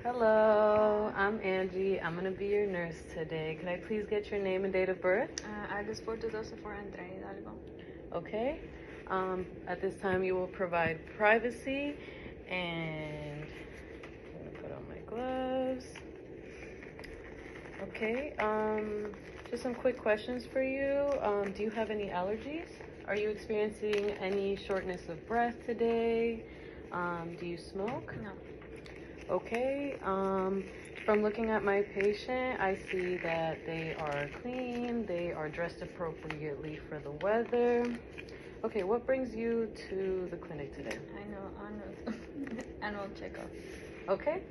Hello, I'm Angie. I'm going to be your nurse today. Can I please get your name and date of birth? August 4, 2004, Andrea Hidalgo. Okay. At this time, you will provide privacy, and I'm going to put on my gloves. Okay. Just some quick questions for you. Do you have any allergies? Are you experiencing any shortness of breath today? Do you smoke? No. Okay, from looking at my patient, I see that they are clean, they are dressed appropriately for the weather. Okay, what brings you to the clinic today? Annual checkup. Okay,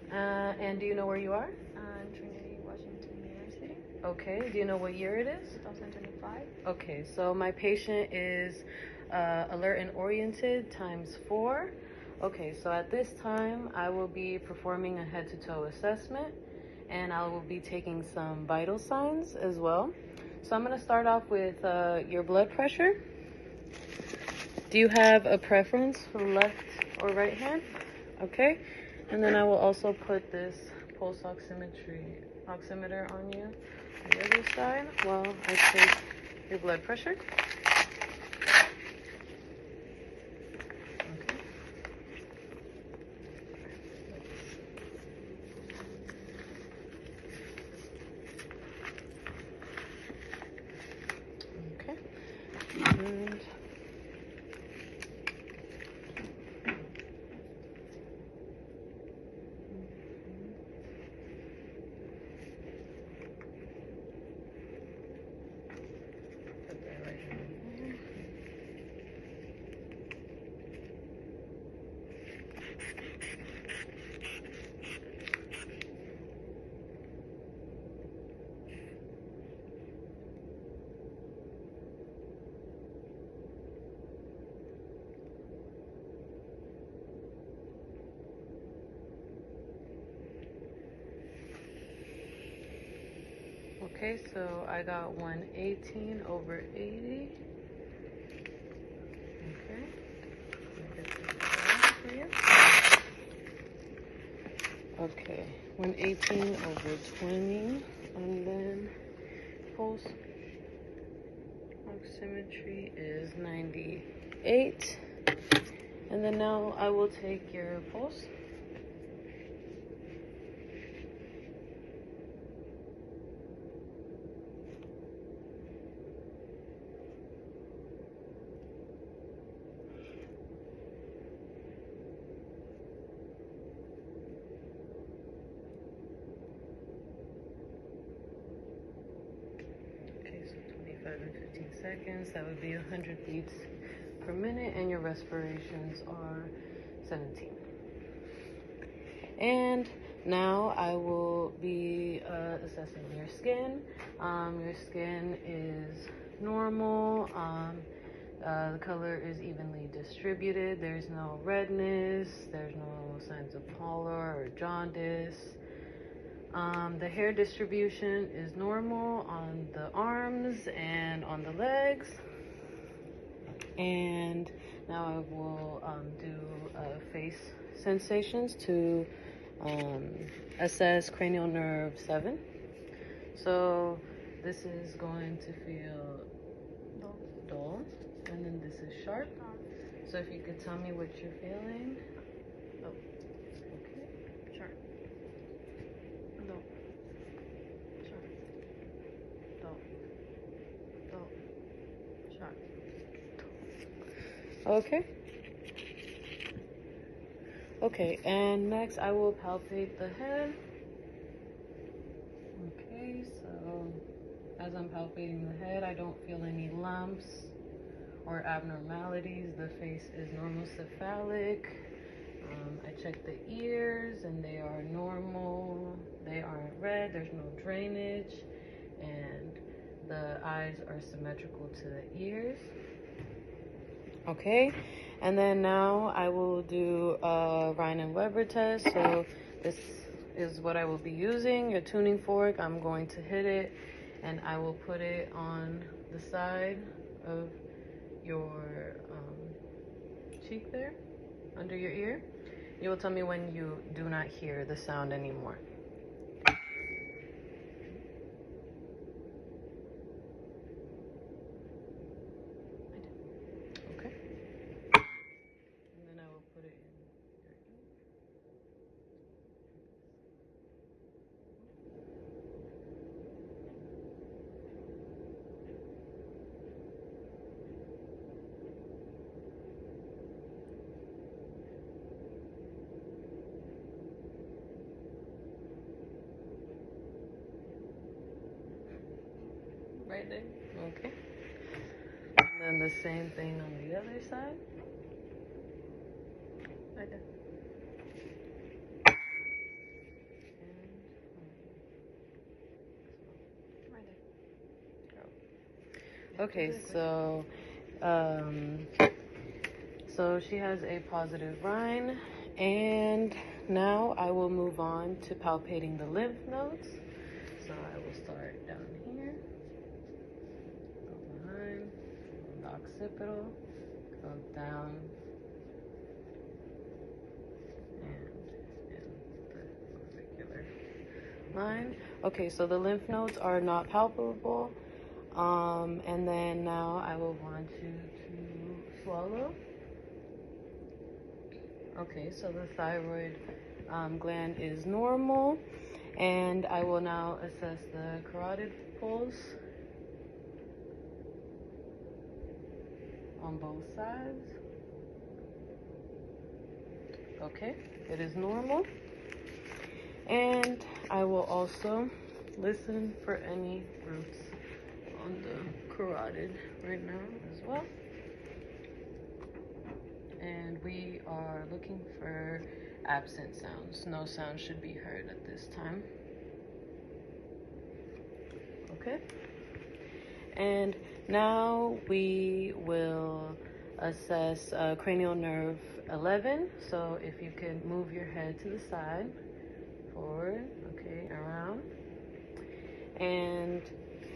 and do you know where you are? Trinity, Washington University. Okay, do you know what year it is? 2025. Okay, so my patient is alert and oriented ×4. Okay, so at this time, I will be performing a head-to-toe assessment, and I will be taking some vital signs as well. So I'm going to start off with your blood pressure. Do you have a preference for left or right hand? Okay, and then I will also put this pulse oximeter on you on the other side while I take your blood pressure. Okay. And put that right in there. Okay, so I got 118/80. Okay. Let me get this down for you. Okay, 118/20, and then pulse oximetry is 98. And then now I will take your pulse. Okay, so 25 and 15 seconds. That would be 100 beats per minute, and your respirations are 17. And now I will be assessing your skin. Your skin is normal. The color is evenly distributed. There's no redness. There's no signs of pallor or jaundice. The hair distribution is normal on the arms and on the legs. And now I will do face sensations to assess cranial nerve 7. So this is going to feel dull, and then this is sharp. So if you could tell me what you're feeling. Oh, okay. Sharp. Dull. Sharp. Dull. Dull. Sharp. Okay. Okay, and next I will palpate the head. Okay, so as I'm palpating the head, I don't feel any lumps or abnormalities. The face is normocephalic. I check the ears and they are normal. They aren't red, there's no drainage, and the eyes are symmetrical to the ears. Okay, and then now I will do a Rhine and Weber test. So this is what I will be using, your tuning fork. I'm going to hit it, and I will put it on the side of your cheek there, under your ear. You will tell me when you do not hear the sound anymore. Okay. And then I will put it in your ear. Right there. Okay. And then the same thing on the other side. Right there. Right there. Okay, so so she has a positive rind, and now I will move on to palpating the lymph nodes. So I will start down here, go behind, the occipital, go down, and in the auricular line. Okay, so the lymph nodes are not palpable. And then now I will want you to swallow. Okay, so the thyroid gland is normal, and I will now assess the carotid pulse on both sides. Okay, it is normal. And I will also listen for any roots on the carotid right now as well. And we are looking for absent sounds. No sound should be heard at this time. Okay. And now we will assess cranial nerve 11. So if you can move your head to the side, forward, okay, around. And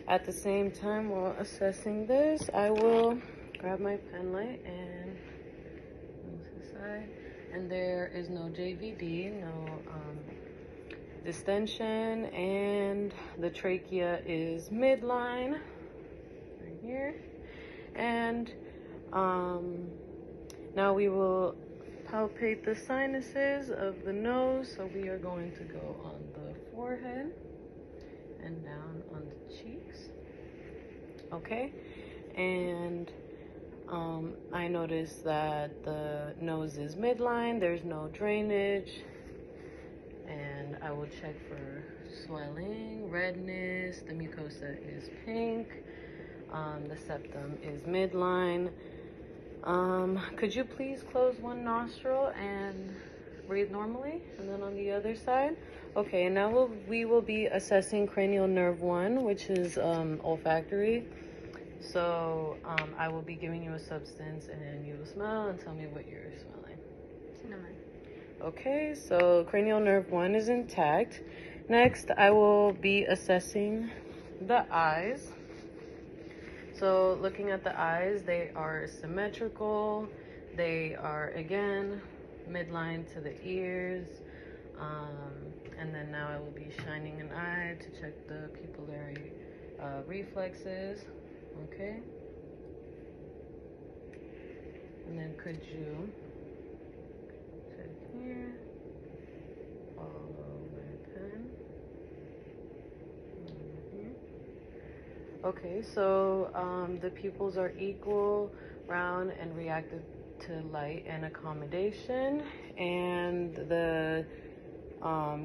at the same time, while assessing this, I will grab my pen light and move to the side. And there is no JVD, no distension, and the trachea is midline, right here. And now we will palpate the sinuses of the nose. So we are going to go on the forehead and down on the cheeks. Okay, and I noticed that the nose is midline, there's no drainage, and I will check for swelling, redness, the mucosa is pink, the septum is midline. Could you please close one nostril and breathe normally, and then on the other side? Okay, and now we will be assessing cranial nerve 1, which is olfactory. So I will be giving you a substance, and you will smell and tell me what you're smelling. Cinnamon. Okay, so cranial nerve 1 is intact. Next, I will be assessing the eyes. So looking at the eyes, they are symmetrical. They are, again, midline to the ears. And then now I will be shining an eye to check the pupillary reflexes. Okay. And then could you check here, follow my pen. Okay, so the pupils are equal, round, and reactive to light and accommodation. And the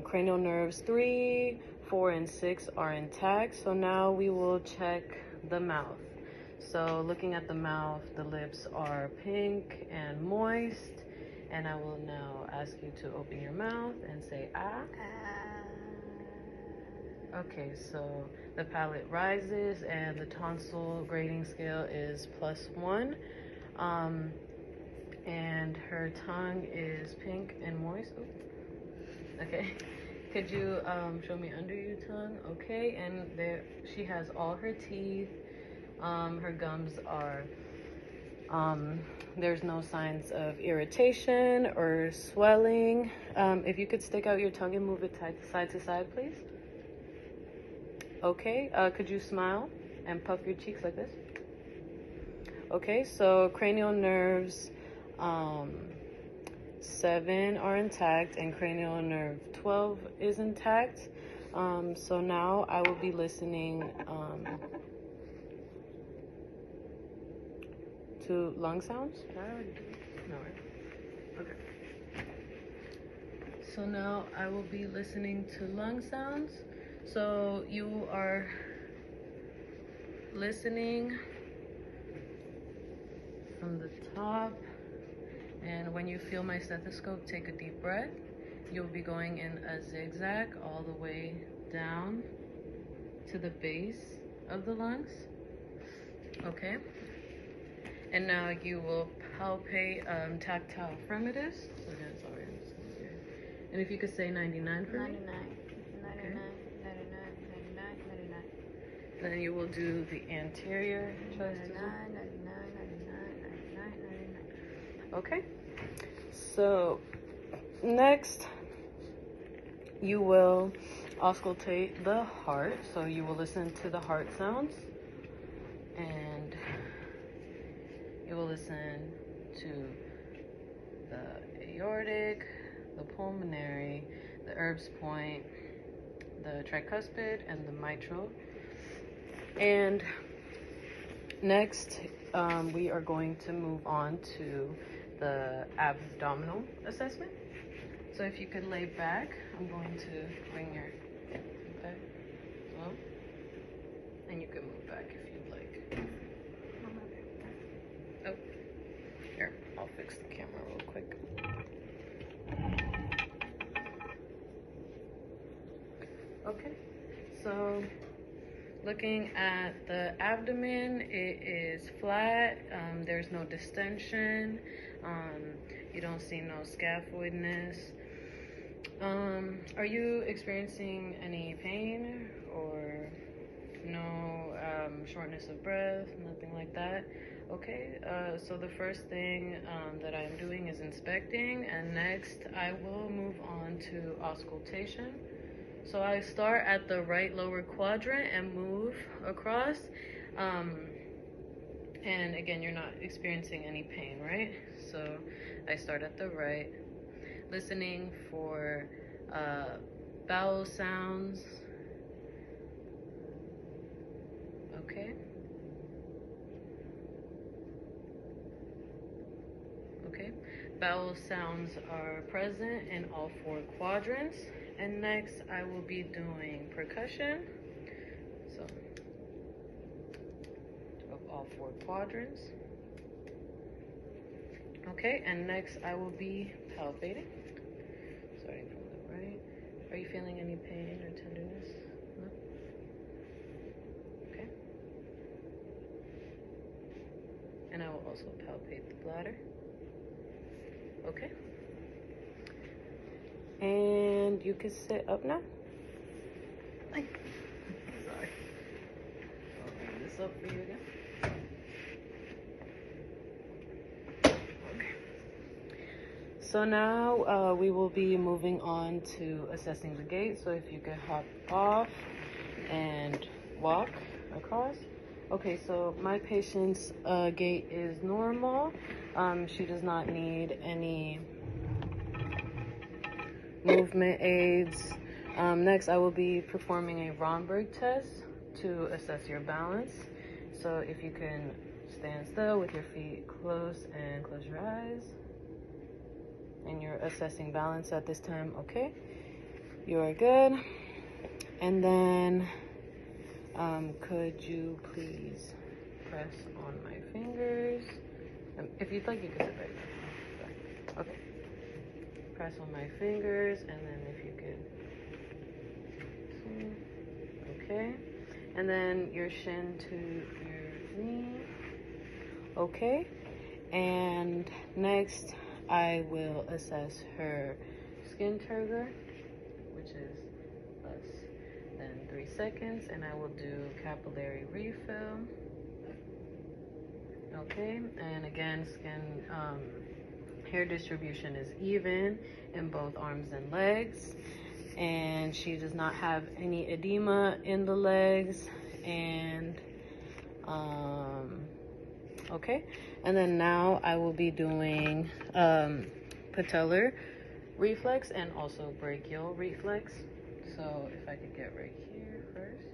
cranial nerves 3, 4, and 6 are intact. So now we will check the mouth. So looking at the mouth, the lips are pink and moist. And I will now ask you to open your mouth and say ah. Okay, so the palate rises and the tonsil grading scale is +1. And her tongue is pink and moist. Ooh. Okay. Could you show me under your tongue? Okay, and there she has all her teeth. Her gums are There's no signs of irritation or swelling. If you could stick out your tongue and move it side to side, please. Okay, could you smile and puff your cheeks like this? Okay, so cranial nerves 7 are intact and cranial nerve 12 is intact. So now I will be listening to lung sounds. Did I already do it? No, right? Okay. So now I will be listening to lung sounds. So you are listening from the top, and when you feel my stethoscope, take a deep breath. You'll be going in a zigzag all the way down to the base of the lungs. Okay? And now you will palpate tactile firmitus. So again, sorry. And if you could say 99 for me. 99, 99, 99, 99, 99. Then you will do the anterior chest. 99, 99, 99, 99. Okay. So next, you will auscultate the heart. So you will listen to the heart sounds, and you will listen to the aortic, the pulmonary, the Erb's point, the tricuspid, and the mitral. And next, we are going to move on to the abdominal assessment. So if you could lay back, I'm going to bring your feet back. Well, and you can move back if you'd like. Oh, here, I'll fix the camera real quick. Okay, so looking at the abdomen, it is flat. There's no distension. You don't see no scaphoidness. Are you experiencing any pain or no shortness of breath, nothing like that? Okay, so the first thing that I'm doing is inspecting, and next I will move on to auscultation. So I start at the right lower quadrant and move across. And again, you're not experiencing any pain, right? So I start at the right, listening for bowel sounds. Okay. Okay. Bowel sounds are present in all 4 quadrants. And next, I will be doing percussion. So, of all 4 quadrants. Okay, and next I will be palpating. Starting from the right. Are you feeling any pain or tenderness? No? Okay. And I will also palpate the bladder. Okay. And you can sit up now. Sorry. I'll bring this up for you again. Okay. So now we will be moving on to assessing the gait. So if you could hop off and walk across. Okay, so my patient's gait is normal. She does not need any movement aids. Next, I will be performing a Romberg test to assess your balance. So if you can stand still with your feet close and close your eyes. And you're assessing balance at this time, okay? You are good. And then, could you please press on my fingers? If you'd like, you can sit right there. Okay. Press on my fingers, and then if you could, okay, and then your shin to your knee, okay, and next I will assess her skin turgor, which is less than 3 seconds, and I will do capillary refill, Okay, and again, hair distribution is even in both arms and legs, and she does not have any edema in the legs. And okay, and then now I will be doing patellar reflex and also brachial reflex. So if I could get right here first,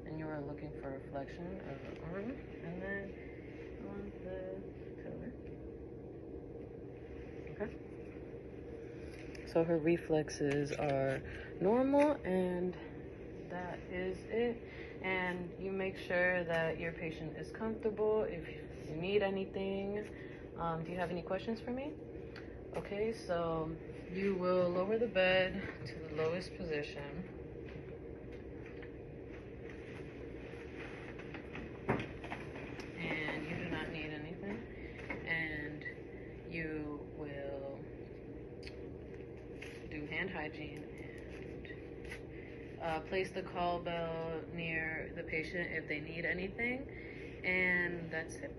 and you are looking for a flexion of the arm, and then on the patellar. Okay. So her reflexes are normal, and that is it. And you make sure that your patient is comfortable. If you need anything, do you have any questions for me? Okay, so you will lower the bed to the lowest position. And you do not need anything. And you will do hand hygiene and place the call bell near the patient if they need anything. And that's it.